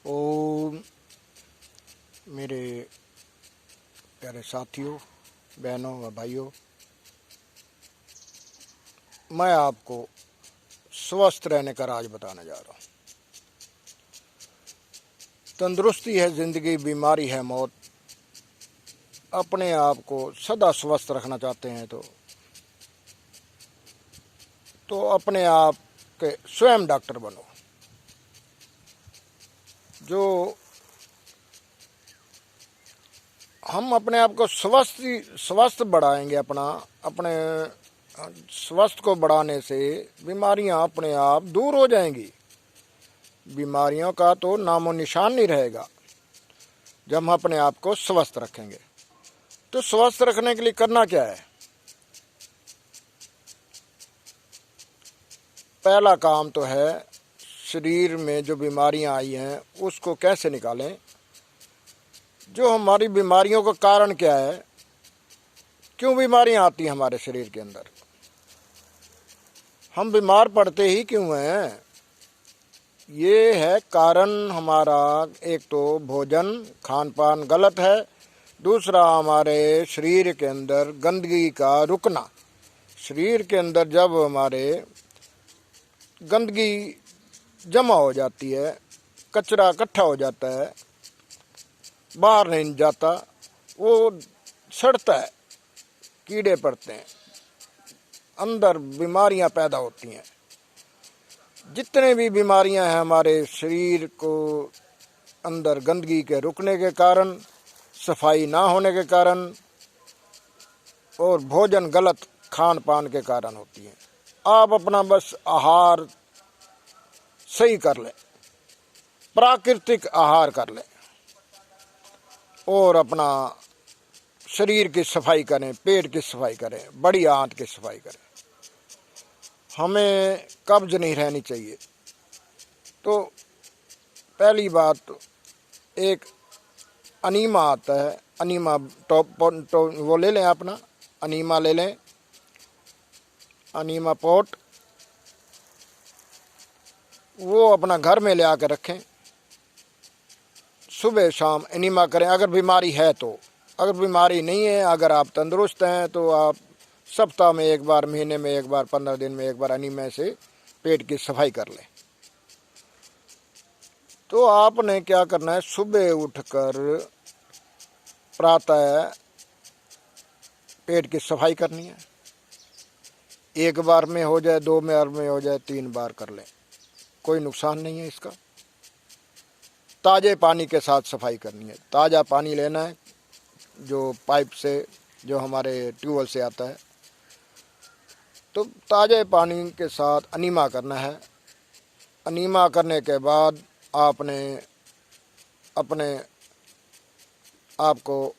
ओम। मेरे प्यारे साथियों, बहनों व भाइयों, मैं आपको स्वस्थ रहने का राज बताने जा रहा हूँ। तंदुरुस्ती है ज़िंदगी, बीमारी है मौत। अपने आप को सदा स्वस्थ रखना चाहते हैं तो अपने आप के स्वयं डॉक्टर बनो। जो हम अपने आप को स्वस्थ बढ़ाएंगे, अपने स्वास्थ्य को बढ़ाने से बीमारियां अपने आप दूर हो जाएंगी। बीमारियों का तो नामो निशान नहीं रहेगा जब हम अपने आप को स्वस्थ रखेंगे। तो स्वस्थ रखने के लिए करना क्या है? पहला काम तो है शरीर में जो बीमारियां आई हैं उसको कैसे निकालें। जो हमारी बीमारियों का कारण क्या है, क्यों बीमारियां आती हैं हमारे शरीर के अंदर, हम बीमार पड़ते ही क्यों हैं, ये है कारण हमारा। एक तो भोजन खान पान गलत है, दूसरा हमारे शरीर के अंदर गंदगी का रुकना। शरीर के अंदर जब हमारे गंदगी जमा हो जाती है, कचरा इकट्ठा हो जाता है, बाहर नहीं जाता, वो सड़ता है, कीड़े पड़ते हैं, अंदर बीमारियां पैदा होती हैं। जितने भी बीमारियां हैं हमारे शरीर को अंदर गंदगी के रुकने के कारण, सफाई ना होने के कारण और भोजन गलत खान पान के कारण होती हैं। आप अपना बस आहार सही कर लें, प्राकृतिक आहार कर लें और अपना शरीर की सफाई करें, पेट की सफाई करें, बड़ी आंत की सफाई करें। हमें कब्ज नहीं रहनी चाहिए। तो पहली बात तो एक अनीमा आता है, अनीमा वो ले लें, अपना अनीमा ले लें, अनीमा पोट, वो अपना घर में ले आकर रखें। सुबह शाम अनीमा करें अगर बीमारी है तो। अगर बीमारी नहीं है, अगर आप तंदुरुस्त हैं तो आप सप्ताह में एक बार, महीने में एक बार, 15 दिन में एक बार अनीमा से पेट की सफाई कर लें। तो आपने क्या करना है, सुबह उठकर प्रातः पेट की सफाई करनी है। एक बार में हो जाए, 2 बार में हो जाए, 3 बार कर लें, कोई नुकसान नहीं है इसका। ताज़े पानी के साथ सफाई करनी है। ताज़ा पानी लेना है जो पाइप से, जो हमारे ट्यूबवेल से आता है। तो ताज़े पानी के साथ अनीमा करना है। अनीमा करने के बाद आपने अपने आप को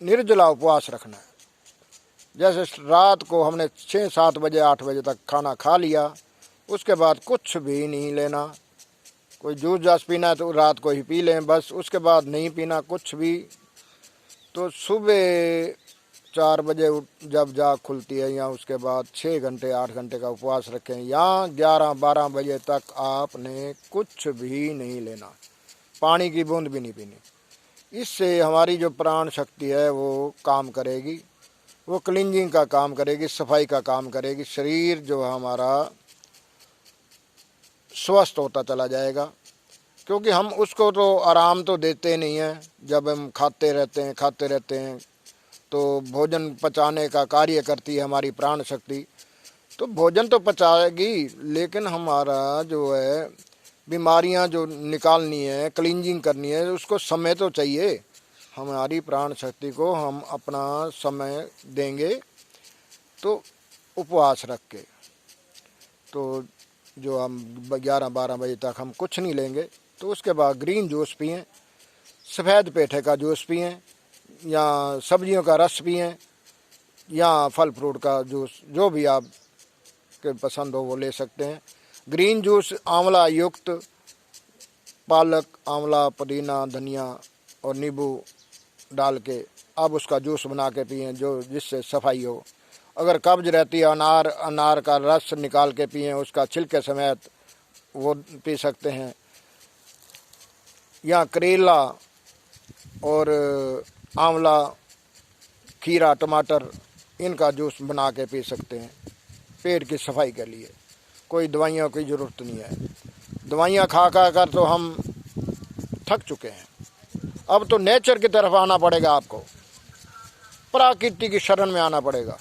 निर्जला उपवास रखना है। जैसे रात को हमने 6-7 बजे 8 बजे तक खाना खा लिया, उसके बाद कुछ भी नहीं लेना। कोई जूस जास पीना है तो रात को ही पी लें बस, उसके बाद नहीं पीना कुछ भी। तो सुबह 4 बजे जब जाग खुलती है, या उसके बाद 6 घंटे 8 घंटे का उपवास रखें, या 11-12 बजे तक आपने कुछ भी नहीं लेना, पानी की बूंद भी नहीं पीनी। इससे हमारी जो प्राण शक्ति है वो काम करेगी, वो क्लींजिंग का काम करेगी, सफाई का काम करेगी। शरीर जो हमारा स्वस्थ होता चला जाएगा, क्योंकि हम उसको तो आराम तो देते नहीं हैं। जब हम खाते रहते हैं तो भोजन पचाने का कार्य करती है हमारी प्राण शक्ति, तो भोजन तो पचाएगी, लेकिन हमारा जो है बीमारियां जो निकालनी है, क्लींजिंग करनी है, उसको समय तो चाहिए। हमारी प्राण शक्ति को हम अपना समय देंगे तो उपवास रख के। तो जो हम 11-12 बजे तक हम कुछ नहीं लेंगे, तो उसके बाद ग्रीन जूस पिएं, सफ़ेद पेठे का जूस पिएं, या सब्जियों का रस पिएं, या फल फ्रूट का जूस, जो भी आप के पसंद हो वो ले सकते हैं। ग्रीन जूस आंवला युक्त, पालक, आंवला, पुदीना, धनिया और नींबू डाल के आप उसका जूस बना के पिएं, जो जिससे सफाई हो। अगर कब्ज रहती है, अनार का रस निकाल के पिएं, उसका छिलके समेत वो पी सकते हैं। या करेला और आंवला, खीरा, टमाटर, इनका जूस बना के पी सकते हैं पेट की सफाई के लिए। कोई दवाइयों की ज़रूरत नहीं है। दवाइयाँ खा खा कर तो हम थक चुके हैं। अब तो नेचर की तरफ आना पड़ेगा, आपको प्रकृति की शरण में आना पड़ेगा,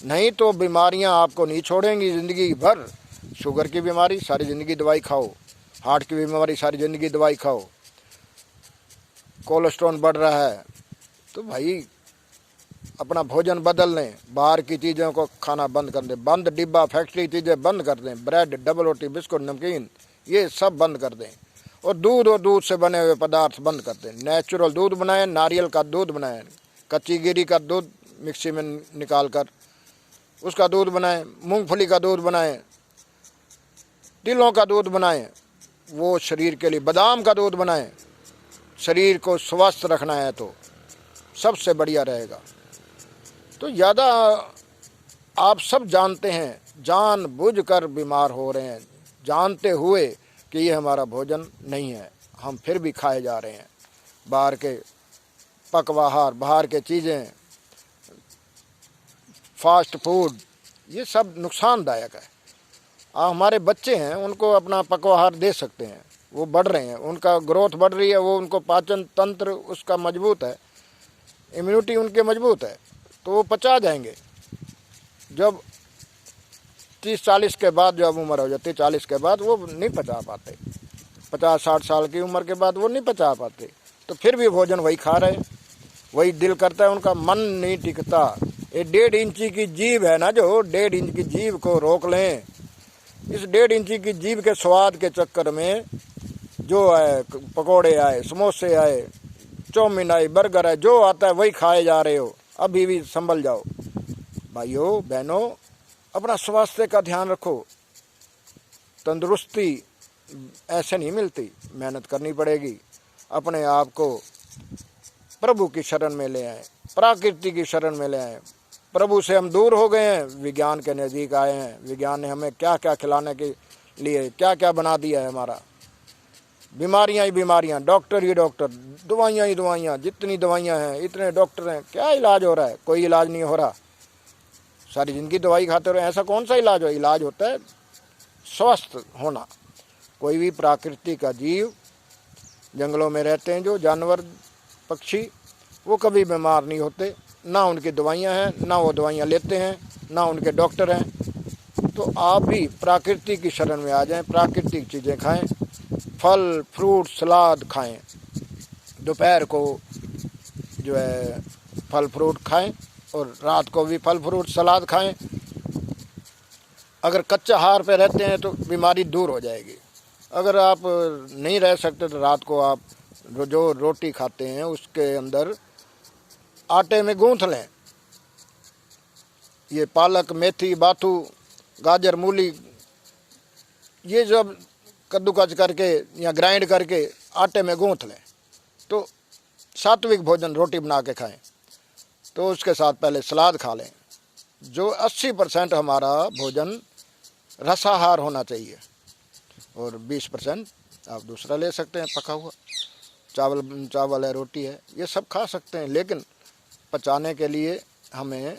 नहीं तो बीमारियां आपको नहीं छोड़ेंगी ज़िंदगी भर। शुगर की बीमारी सारी ज़िंदगी दवाई खाओ, हार्ट की बीमारी सारी ज़िंदगी दवाई खाओ, कोलेस्ट्रॉल बढ़ रहा है, तो भाई अपना भोजन बदल लें, बाहर की चीज़ों को खाना बंद कर दें, बंद डिब्बा फैक्ट्री चीज़ें बंद कर दें, ब्रेड, डबल रोटी, बिस्कुट, नमकीन, ये सब बंद कर दें, और दूध से बने हुए पदार्थ बंद कर दें। नेचुरल दूध बनाएं, नारियल का दूध बनाएं, कच्ची गिरी का दूध मिक्सी में निकाल कर उसका दूध बनाएं, मूंगफली का दूध बनाएं, तिलों का दूध बनाएं, वो शरीर के लिए, बादाम का दूध बनाएं। शरीर को स्वस्थ रखना है तो सबसे बढ़िया रहेगा। तो ज़्यादा आप सब जानते हैं, जानबूझकर बीमार हो रहे हैं, जानते हुए कि ये हमारा भोजन नहीं है, हम फिर भी खाए जा रहे हैं। बाहर के पकवाहार, बाहर के चीज़ें, फास्ट फूड, ये सब नुकसानदायक है। हमारे बच्चे हैं, उनको अपना पकवाहार दे सकते हैं, वो बढ़ रहे हैं, उनका ग्रोथ बढ़ रही है, वो उनको पाचन तंत्र उसका मजबूत है, इम्यूनिटी उनके मजबूत है, तो वो पचा जाएंगे। जब 30-40 के बाद जब उम्र हो जाती है, 40 के बाद वो नहीं पचा पाते, 50-60 साल की उम्र के बाद वो नहीं पचा पाते, तो फिर भी भोजन वही खा रहे, वही दिल करता है, उनका मन नहीं टिकता। ये 1.5 इंची की जीभ है ना, जो 1.5 इंच की जीभ को रोक लें। इस 1.5 इंची की जीभ के स्वाद के चक्कर में जो है पकोड़े आए, समोसे आए, चाउमीन आई, बर्गर है, जो आता है वही खाए जा रहे हो। अभी भी संभल जाओ भाइयों बहनों, अपना स्वास्थ्य का ध्यान रखो। तंदुरुस्ती ऐसे नहीं मिलती, मेहनत करनी पड़ेगी। अपने आप को प्रभु की शरण में ले आए, प्रकृति की शरण में ले आए। प्रभु से हम दूर हो गए हैं, विज्ञान के नज़दीक आए हैं। विज्ञान ने हमें क्या क्या खिलाने के लिए क्या क्या बना दिया है। हमारा बीमारियां ही बीमारियां, डॉक्टर ही डॉक्टर, दवाइयां ही दवाइयां, जितनी दवाइयां हैं इतने डॉक्टर हैं, क्या इलाज हो रहा है? कोई इलाज नहीं हो रहा। सारी ज़िंदगी दवाई खाते रहे, ऐसा कौन सा इलाज हो? इलाज होता है स्वस्थ होना। कोई भी प्राकृतिक का जीव, जंगलों में रहते हैं जो जानवर पक्षी, वो कभी बीमार नहीं होते, ना उनकी दवाइयाँ हैं, ना वो दवाइयाँ लेते हैं, ना उनके डॉक्टर हैं। तो आप भी प्राकृतिक की शरण में आ जाएं, प्राकृतिक चीज़ें खाएं, फल फ्रूट सलाद खाएं। दोपहर को जो है फल फ्रूट खाएं और रात को भी फल फ्रूट सलाद खाएं। अगर कच्चा आहार पे रहते हैं तो बीमारी दूर हो जाएगी। अगर आप नहीं रह सकते तो रात को आप जो रोटी खाते हैं उसके अंदर आटे में गूंथ लें। ये पालक, मेथी, बाथू, गाजर, मूली, ये जब कद्दूकस करके या ग्राइंड करके आटे में गूंथ लें तो सात्विक भोजन रोटी बना के खाएं। तो उसके साथ पहले सलाद खा लें। जो 80% हमारा भोजन रसाहार होना चाहिए और 20% आप दूसरा ले सकते हैं, पका हुआ चावल है, रोटी है, ये सब खा सकते हैं। लेकिन पचाने के लिए हमें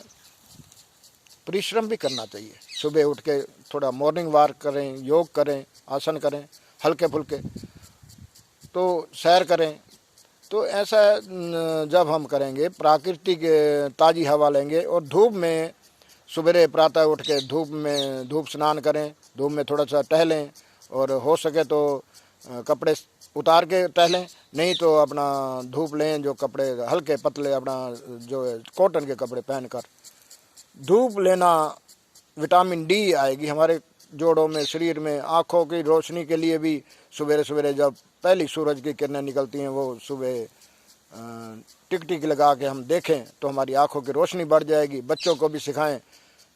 परिश्रम भी करना चाहिए। सुबह उठ के थोड़ा मॉर्निंग वॉक करें, योग करें, आसन करें, हल्के फुल्के, तो सैर करें। तो ऐसा जब हम करेंगे, प्राकृतिक ताज़ी हवा लेंगे और धूप में सुबह प्रातः उठ के धूप स्नान करें, धूप में थोड़ा सा टहलें और हो सके तो कपड़े उतार के टहलें, नहीं तो अपना धूप लें, जो कपड़े हल्के पतले अपना जो है कॉटन के कपड़े पहनकर धूप लेना। विटामिन डी आएगी हमारे जोड़ों में, शरीर में। आँखों की रोशनी के लिए भी सवेरे सवेरे जब पहली सूरज की किरणें निकलती हैं, वो सुबह टिक लगा के हम देखें तो हमारी आँखों की रोशनी बढ़ जाएगी। बच्चों को भी सिखाएं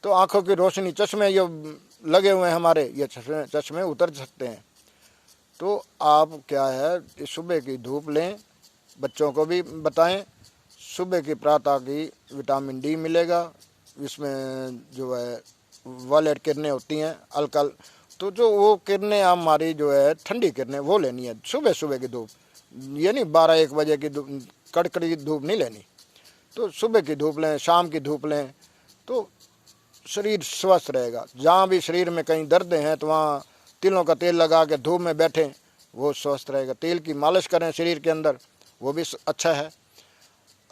तो आँखों की रोशनी, चश्मे ये लगे हुए हैं हमारे, ये चश्मे उतर सकते हैं। तो आप क्या है, सुबह की धूप लें, बच्चों को भी बताएं। सुबह की प्रातः की विटामिन डी मिलेगा, इसमें जो है वायलेट किरणें होती हैं, अल्कल तो जो वो किरणें हमारी जो है ठंडी किरणें वो लेनी है, सुबह सुबह की धूप, ये नहीं 12-1 बजे की कड़कड़ी धूप नहीं लेनी। तो सुबह की धूप लें, शाम की धूप लें, तो शरीर स्वस्थ रहेगा। जहाँ भी शरीर में कहीं दर्द हैं तो वहाँ तिलों का तेल लगा के धूप में बैठें, वो स्वस्थ रहेगा। तेल की मालिश करें शरीर के अंदर, वो भी अच्छा है।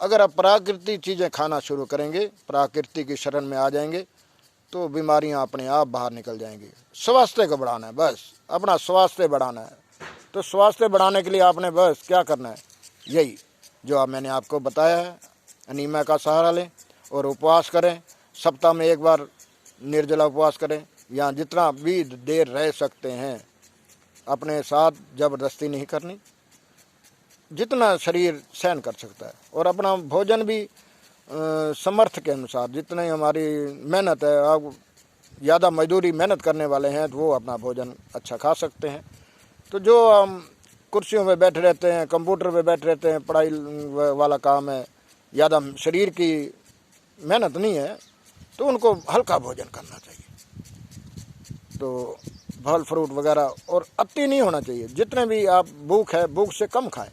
अगर आप प्राकृतिक चीज़ें खाना शुरू करेंगे, प्राकृतिक की शरण में आ जाएंगे, तो बीमारियां अपने आप बाहर निकल जाएंगी। स्वास्थ्य को बढ़ाना है, बस अपना स्वास्थ्य बढ़ाना है। तो स्वास्थ्य बढ़ाने के लिए आपने बस क्या करना है, यही जो अब मैंने आपको बताया है, अनीमिया का सहारा लें और उपवास करें। सप्ताह में 1 बार निर्जला उपवास करें, या जितना भी देर रह सकते हैं। अपने साथ जबरदस्ती नहीं करनी, जितना शरीर सहन कर सकता है। और अपना भोजन भी समर्थ के अनुसार, जितनी हमारी मेहनत है, आप ज़्यादा मजदूरी मेहनत करने वाले हैं तो वो अपना भोजन अच्छा खा सकते हैं। तो जो हम कुर्सियों पे बैठे रहते हैं, कंप्यूटर पे बैठे रहते हैं, पढ़ाई वाला काम है, ज़्यादा शरीर की मेहनत नहीं है, तो उनको हल्का भोजन करना चाहिए। तो फल फ्रूट वगैरह, और अति नहीं होना चाहिए। जितने भी आप भूख है, भूख से कम खाएं।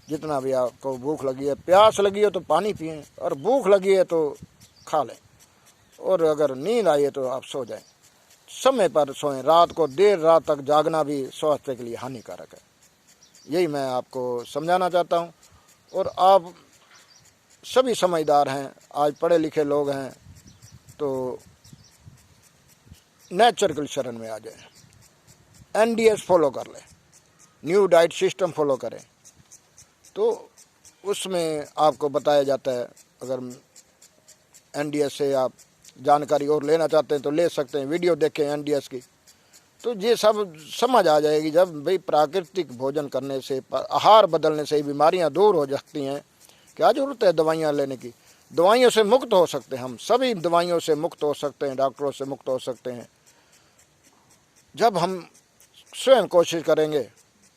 जितना भी आपको भूख लगी है, प्यास लगी है तो पानी पिएं, और भूख लगी है तो खा लें। और अगर नींद आई है तो आप सो जाएं, समय पर सोएं। रात को देर रात तक जागना भी स्वास्थ्य के लिए हानिकारक है। यही मैं आपको समझाना चाहता हूँ। और आप सभी समझदार हैं, आज पढ़े लिखे लोग हैं, तो नेचर की शरण में आ जाएं। NDS फॉलो कर लें, न्यू डाइट सिस्टम फॉलो करें। तो उसमें आपको बताया जाता है, अगर NDS से आप जानकारी और लेना चाहते हैं तो ले सकते हैं, वीडियो देखें NDS की, तो ये सब समझ आ जाएगी। जब भाई प्राकृतिक भोजन करने से, आहार बदलने से बीमारियां दूर हो सकती हैं। क्या जरूरत है दवाइयां लेने की? दवाइयों से मुक्त हो सकते हैं हम, सभी दवाइयों से मुक्त हो सकते हैं, डॉक्टरों से मुक्त हो सकते हैं। जब हम स्वयं कोशिश करेंगे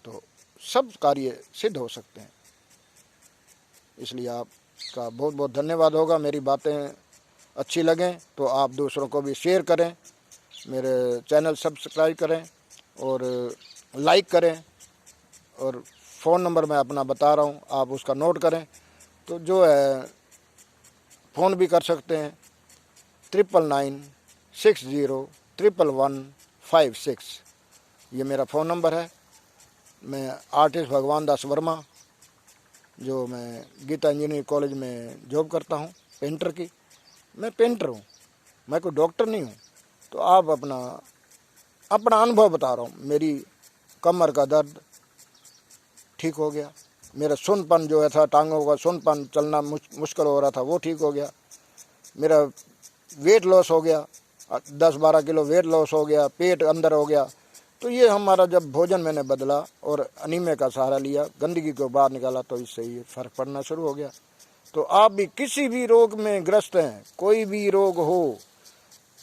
तो सब कार्य सिद्ध हो सकते हैं। इसलिए आपका बहुत बहुत धन्यवाद होगा। मेरी बातें अच्छी लगें तो आप दूसरों को भी शेयर करें, मेरे चैनल सब्सक्राइब करें और लाइक करें। और फ़ोन नंबर मैं अपना बता रहा हूँ, आप उसका नोट करें। तो जो है फ़ोन भी कर सकते हैं, 9996011156, ये मेरा फ़ोन नंबर है। मैं आर्टिस्ट भगवान दास वर्मा, जो मैं गीता इंजीनियरिंग कॉलेज में जॉब करता हूँ, पेंटर की। मैं पेंटर हूँ, मैं कोई डॉक्टर नहीं हूँ। तो आप अपना अनुभव बता रहा हूँ। मेरी कमर का दर्द ठीक हो गया, मेरा सुनपन जो है था, टांगों का सुनपन, चलना मुश्किल हो रहा था, वो ठीक हो गया। मेरा वेट लॉस हो गया, 10-12 किलो वेट लॉस हो गया, पेट अंदर हो गया। तो ये हमारा जब भोजन मैंने बदला और अनीमिया का सहारा लिया, गंदगी को बाहर निकाला, तो इससे ये फ़र्क पड़ना शुरू हो गया। तो आप भी किसी भी रोग में ग्रस्त हैं, कोई भी रोग हो,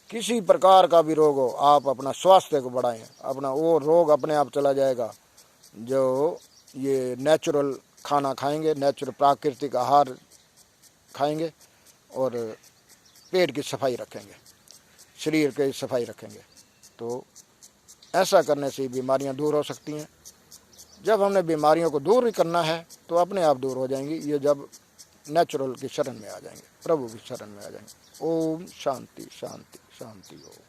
किसी प्रकार का भी रोग हो, आप अपना स्वास्थ्य को बढ़ाएं, अपना वो रोग अपने आप चला जाएगा। जो ये नेचुरल खाना खाएंगे, नेचुरल प्राकृतिक आहार खाएंगे और पेट की सफाई रखेंगे, शरीर की सफाई रखेंगे, तो ऐसा करने से बीमारियां दूर हो सकती हैं। जब हमने बीमारियों को दूर करना है तो अपने आप दूर हो जाएंगी, ये जब नेचुरल की शरण में आ जाएंगे, प्रभु की शरण में आ जाएंगे। ओम शांति शांति शांति। ओम।